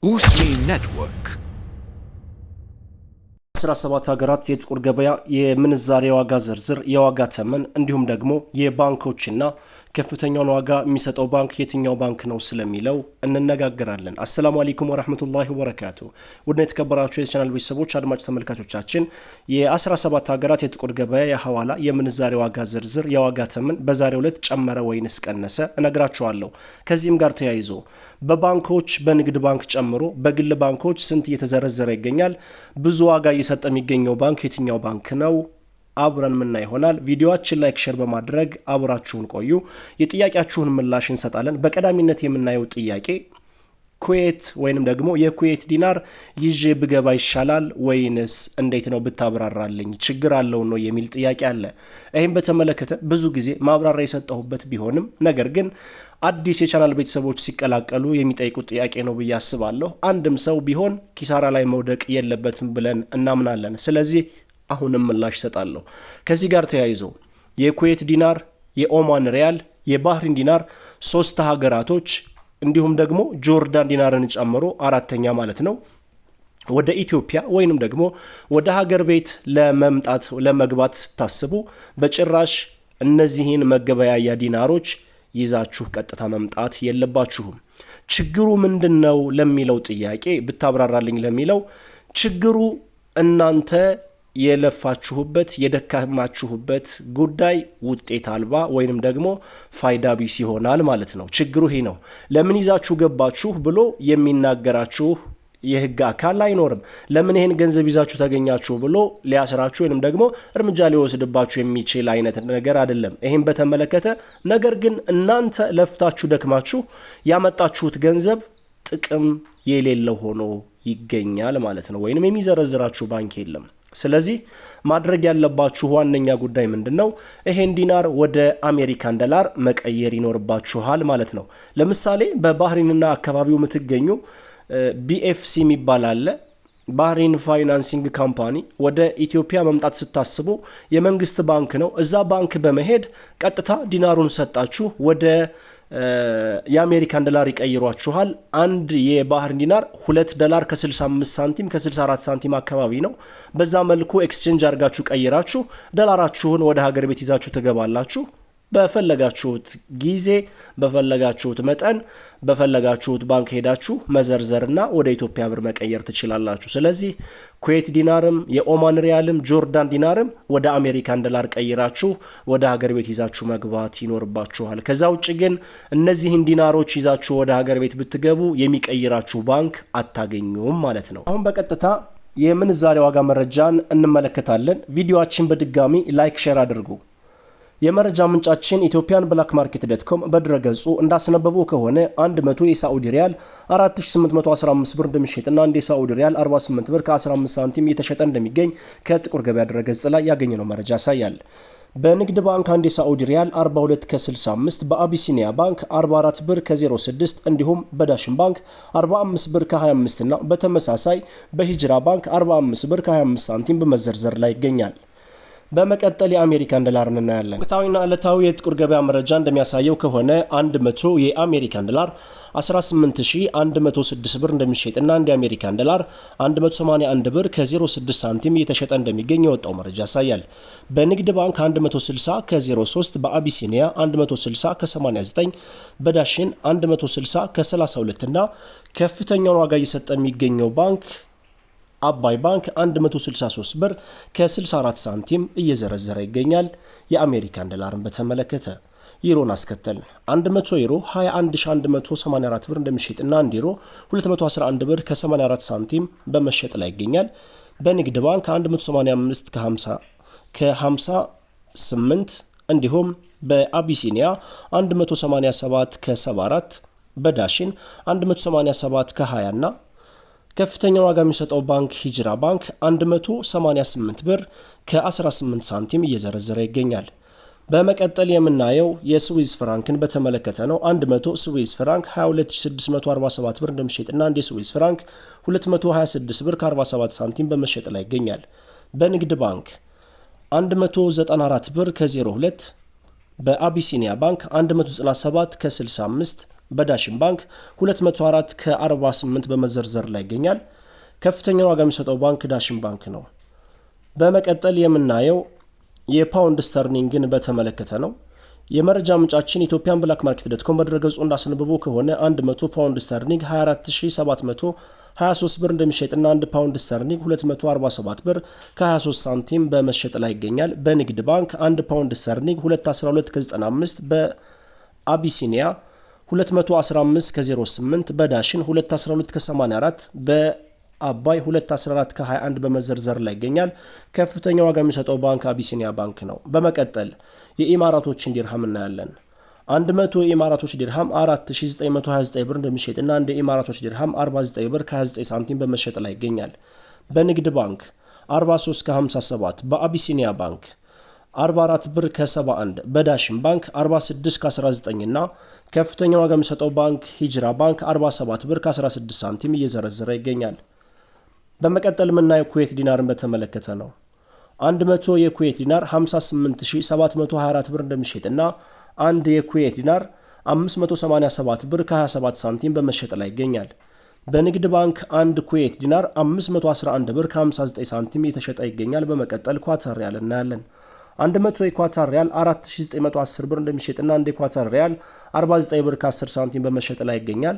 Usmi Network 17 ሀገራት የጥቁር ገበያ የምንዛሬ ዋጋ ዝርዝር የዋጋ ተመን እንዲሁም ደግሞ የባንኮችና ከፍተኛውን ዋጋ የሚሰጠው ባንክ የትኛው ባንክ ነው ስለሚለው እንነጋገራለን። አሰላሙ አለይኩም ወራህመቱላሂ ወበረካቱ። ውድና የተከበራችሁ የቻናል ቤተሰቦች አድማጭ ተመልካቾቻችን የ17 ሀገራት የጥቁር ገበያ የሐዋላ የምንዛሬ ዋጋ ዝርዝር የዋጋ ተመን በዛሬው ዕለት ጨመረ ወይንስ ቀነሰ እነግራችኋለሁ። ከዚህም ጋር ተያይዞ በባንኮች በንግድ ባንክ ጨምሮ በግል ባንኮች ስንት እየተዘረዘረ ይገኛል? ብዙ ዋጋ እየሰጠ የሚገኘው ባንክ የትኛው ባንክ ነው? አብረን ምና ይሆናል። ቪዲዮአችን ላይክ ሼር በማድረግ አብራችሁን ቆዩ። የጥያቄያችሁን ምላሽ እንሰጣለን። በቀዳሚነት የምናየው ጥያቄ ኩዌት ወይንም ደግሞ የኩዌት ዲናር ይዤ ብገባ ይሻላል ወይንስ እንዴት ነው ብታብራራልኝ ችግር አለው ነው የሚል ጥያቄ አለ። ይህም በተመለከተ ብዙ ጊዜ ማብራሪያ የሰጠሁበት ቢሆንም ነገር ግን አዲስ የቻናል ቤተሰቦች ሲቀላቀሉ የሚጠይቁት ጥያቄ ነው ብዬ አስባለሁ። አንድም ሰው ቢሆን ኪሳራ ላይ መውደቅ የለበትም ብለን እናምናለን። ስለዚህ አሁንም ምላሽ ሰጣለሁ። ከዚህ ጋር ተያይዞ የኩዌት ዲናር፣ የኦማን ሪያል፣ የባህሪን ዲናር ሶስት ሀገራቶች እንዲሁም ደግሞ ጆርዳን ዲናርን ጨምሮ አራተኛ ማለት ነው ወደ ኢትዮጵያ ወይንም ደግሞ ወደ ሀገር ቤት ለመግባት ስታስቡ በጭራሽ እነዚህን መገበያያ ዲናሮች ይዛችሁ ቀጥታ መምጣት የለባችሁም። ችግሩ ምንድነው ለሚለው ጥያቄ ብታብራራልኝ ለሚለው ችግሩ እናንተ የለፋችሁበት የደካማችሁበት ጉዳይ ውጤት አልባ ወይንም ደግሞ ፋይዳ ቢስ ይሆናል ማለት ነው። ችግሩ ይሄ ነው። ለምን ይዛችሁ ገባችሁ ብሎ የሚናገራችሁ የህግ አካል አይኖርም። ለምን ይሄን ገንዘብ ይዛችሁ ተገኛችሁ ብሎ ሊያስራችሁ ወይንም ደግሞ እርምጃ ሊወስድባችሁ የሚችል አይነት ነገር አይደለም። ይሄን በተመለከተ ነገር ግን እናንተ ለፍታችሁ ደክማችሁ ያመጣችሁት ገንዘብ ጥቅም የሌለው ሆኖ ይገኛል ማለት ነው። ወይንም የሚዘረዝራችሁ ባንክ የለም። ስለዚህ ማድረግ ያለባችሁ ዋነኛ ጉዳይ ምንድነው? ይሄን ዲናር ወደ አሜሪካን ዶላር መቀየር ይኖርባችኋል ማለት ነው። ለምሳሌ በባህሪንና አካባቢው የምትገኙ ቢኤፍሲ የሚባል አለ፣ ባህሪን ፋይናንሲንግ ካምፓኒ። ወደ ኢትዮጵያ መምጣት ስታስቡ የመንግስት ባንክ ነው። እዛ ባንክ በመሄድ ቀጥታ ዲናሩን ሰጣችሁ ወደ የአሜሪካን ዶላር ይቀይሯችኋል። አንድ የባህሪን ዲናር $2 ከ65 ሳንቲም ከ64 ሳንቲም አካባቢ ነው። በዛ መልኩ ኤክስቼንጅ አድርጋችሁ ቀይራችሁ ዶላራችሁን ወደ ሀገር ቤት ይዛችሁ ትገባላችሁ። በፈለጋችሁት ጊዜ በፈለጋችሁት መጠን በፈለጋችሁት ባንክ ሄዳችሁ መዘርዘርና ወደ ኢትዮጵያ ብር መቀየር ትችላላችሁ። ስለዚህ ኩዌት ዲናርም የኦማን ሪያልም ጆርዳን ዲናርም ወደ አሜሪካን ዶላር ቀይራችሁ ወደ ሀገር ቤት ይዛችሁ መግባት ይኖርባችኋል። ከዛ ውጭ ግን እነዚህን ዲናሮች ይዛችሁ ወደ ሀገር ቤት ብትገቡ የሚቀይራችሁ ባንክ አታገኙም ማለት ነው። አሁን በቀጥታ የምንዛሬ ዋጋ መረጃን እንመለከታለን። ቪዲዮአችን በድጋሚ ላይክ ሼር አድርጉ። የመረጃ ምንጫችን ኢትዮጵያን ብላክ ማርኬት ዶት.ኮም በድረገጹ እንዳስነበበው ከሆነ 100 የሳዑዲ ሪያል 4815 ብር እንደሚሸጥና አንድ የሳዑዲ ሪያል 48 ብር ከ15 ሳንቲም እየተሸጠ እንደሚገኝ ከጥቁር ገበያ ድረገጽ ላይ ያገኘነው መረጃ ያሳያል። በንግድ ባንክ አንድ የሳዑዲ ሪያል 42 ከ65፣ በአቢሲኒያ ባንክ 44 ብር ከ06 እንዲሁም በዳሽን ባንክ 45 ብር ከ25 እና በተመሳሳይ በሂጅራ ባንክ 45 ብር ከ25 ሳንቲም በመዘርዘር ላይ ይገኛል። በመቀጠል የአሜሪካን ዶላር እናያለን። ወቅታዊና ዕለታዊ የጥቁር ገበያ መረጃ እንደሚያሳየው ከሆነ 100 የአሜሪካን ዶላር 18106 ብር እንደሚሸጥና አንድ የአሜሪካን ዶላር 181 ብር ከ06 ሳንቲም እየተሸጠ እንደሚገኝ የወጣው መረጃ ያሳያል። በንግድ ባንክ 160 ከ03፣ በአቢሲኒያ 160 ከ89፣ በዳሽን 160 ከ32 እና ከፍተኛውን ዋጋ እየሰጠ የሚገኘው ባንክ አባይ ባንክ 163 ብር ከ64 ሳንቲም እየዘረዘረ ይገኛል። የአሜሪካን ዶላርን በተመለከተ ዩሮን አስከተል 100 ዩሮ 21184 ብር እንደሚሸጥና 1 ዩሮ 211 ብር ከ84 ሳንቲም በመሸጥ ላይ ይገኛል። በንግድ ባንክ 185 ከ58 እንዲሁም በአቢሲኒያ 187 ከ74፣ በዳሽን 187 ከ20 እና ከፍተኛ ዋጋ የሚሰጠው ባንክ ሂጅራ ባንክ 188 ብር ከ18 ሳንቲም እየዘረዘረ ይገኛል። በመቀጠል የምናየው የስዊዝ ፍራንክን በተመለከተ ነው። 100 ስዊዝ ፍራንክ 22647 ብር እንደሚሸጥና አንድ የስዊዝ ፍራንክ 226 ብር ከ47 ሳንቲም በመሸጥ ላይ ይገኛል። በንግድ ባንክ 194 ብር ከ02፣ በአቢሲኒያ ባንክ 197 ከ65፣ በዳሽን ባንክ 204 ከ48 በመዘርዘር ላይ ይገኛል። ከፍተኛ ዋጋ የሚሰጠው ባንክ ዳሽን ባንክ ነው። በመቀጠል የምናየው የፓውንድ ስተርሊንግን በተመለከተ ነው። የመረጃ ምንጫችን ኢትዮጵያን ብላክ ማርኬት.com በድረገጹ እንዳስነበበው ከሆነ 100 ፓውንድ ስተርሊንግ 24723 ብር እንደሚሸጥና 1 ፓውንድ ስተርሊንግ 247 ብር ከ23 ሳንቲም በመሸጥ ላይ ይገኛል። በንግድ ባንክ 1 ፓውንድ ስተርሊንግ 212 ከ95 በአቢሲኒያ 215 ከ08 በዳሽን 212 ከ84 በአባይ 214 ከ21 በመዘርዘር ላይ ይገኛል። ከፍተኛ ዋጋ የሚሰጠው ባንክ አቢሲኒያ ባንክ ነው። በመቀጠል የኢማራቶችን ዲርሃም እናያለን። 100 የኢማራቶች ዲርሃም 4929 ብር እንደሚሸጥና አንድ የኢማራቶች ዲርሃም 49 ብር ከ29 ሳንቲም በመሸጥ ላይ ይገኛል። በንግድ ባንክ 43 ከ57 በአቢሲኒያ ባንክ 44 ብር ከ71 በዳሽን ባንክ 46 ከ19 እና ከፍተኛ ዋጋ የሚሰጠው ባንክ ሂጅራ ባንክ 47 ብር ከ16 ሳንቲም እየዘረዘረ ይገኛል። በመቀጠል የምናየው ኩዌት ዲናርን በተመለከተ ነው። 100 የኩዌት ዲናር 58724 ብር እንደሚሸጥና አንድ የኩዌት ዲናር 587 ብር ከ27 ሳንቲም በመሸጥ ላይ ይገኛል። በንግድ ባንክ አንድ ኩዌት ዲናር 511 ብር ከ59 ሳንቲም እየተሸጠ ይገኛል። በመቀጠል ኳታር ሪያል እናያለን። 100 የኳታር ሪያል 4910 ብር እንደሚሸጥና አንድ የኳታር ሪያል 49 ብር ከ10 ሳንቲም በመሸጥ ላይ ይገኛል።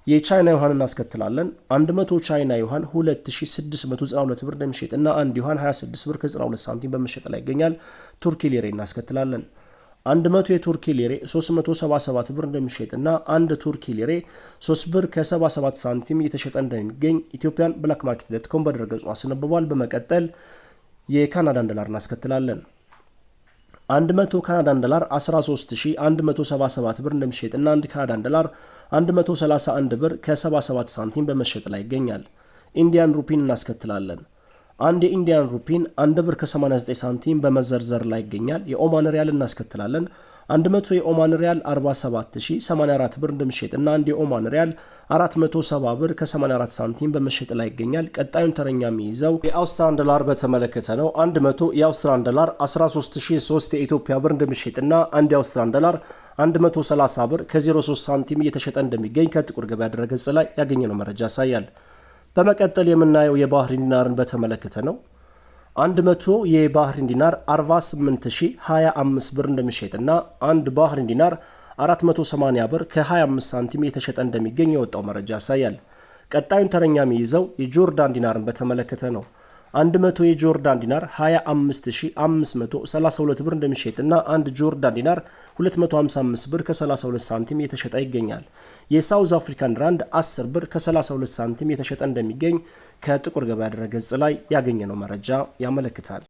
የቻይና ዩዋን እናስከትላለን። 100 ቻይና ዩዋን 2692 ብር እንደሚሸጥና አንድ ዩዋን 26 ብር ከ92 ሳንቲም በመሸጥ ላይ ይገኛል። ቱርኪ ሊሬ እናስከትላለን። 100 የቱርኪ ሊሬ 377 ብር እንደሚሸጥና አንድ ቱርኪ ሊሬ 3 ብር ከ77 ሳንቲም እየተሸጠ እንደሚገኝ ኢትዮጵያን ብላክ ማርኬት.com በድረገጹ አስነብቧል። በመቀጠል የካናዳን ዶላር እናስከትላለን። 100 ካናዳን ዶላር 13177 ብር እንደሚሸጥና አንድ ካናዳን ዶላር 131 ብር ከ77 ሳንቲም በመሸጥ ላይ ይገኛል። ኢንዲያን ሩፒን እናስከትላለን። አንድ የኢንዲያን ሩፒን 1 ብር ከ89 ሳንቲም በመዘርዘር ላይ ይገኛል። የኦማን ሪያል እናስከትላለን። 100 የኦማን ሪያል 47084 ብር እንደሚሸጥና አንድ የኦማን ሪያል 470 ብር ከ84 ሳንቲም በመሸጥ ላይ ይገኛል። ቀጣዩን ተረኛ የሚይዘው የአውስትራሊያን ዶላር በተመለከተ ነው። 100 የአውስትራሊያን ዶላር 13003 የኢትዮጵያ ብር እንደሚሸጥና አንድ የአውስትራሊያን ዶላር 130 ብር ከ03 ሳንቲም እየተሸጠ እንደሚገኝ ከጥቁር ገበያ ድረገጽ ላይ ያገኘነው መረጃ ያሳያል። በመቀጠል የምናየው የባህሪን ዲናርን በተመለከተ ነው። 100 የባህሪን ዲናር 48025 ብር እንደሚሸጥና አንድ ባህሪን ዲናር 480 ብር ከ25 ሳንቲም እየተሸጠ እንደሚገኝ የወጣው መረጃ ያሳያል። ቀጣዩን ተረኛ የሚይዘው የጆርዳን ዲናርን በተመለከተ ነው። 100 የጆርዳን ዲናር 25532 ብር እንደሚሸጥና አንድ ጆርዳን ዲናር 255 ብር ከ32 ሳንቲም እየተሸጠ ይገኛል። የሳውዝ አፍሪካን ራንድ 10 ብር ከ32 ሳንቲም እየተሸጠ እንደሚገኝ ከጥቁር ገበያ ድረገጽ ላይ ያገኘነው መረጃ ያመለክታል።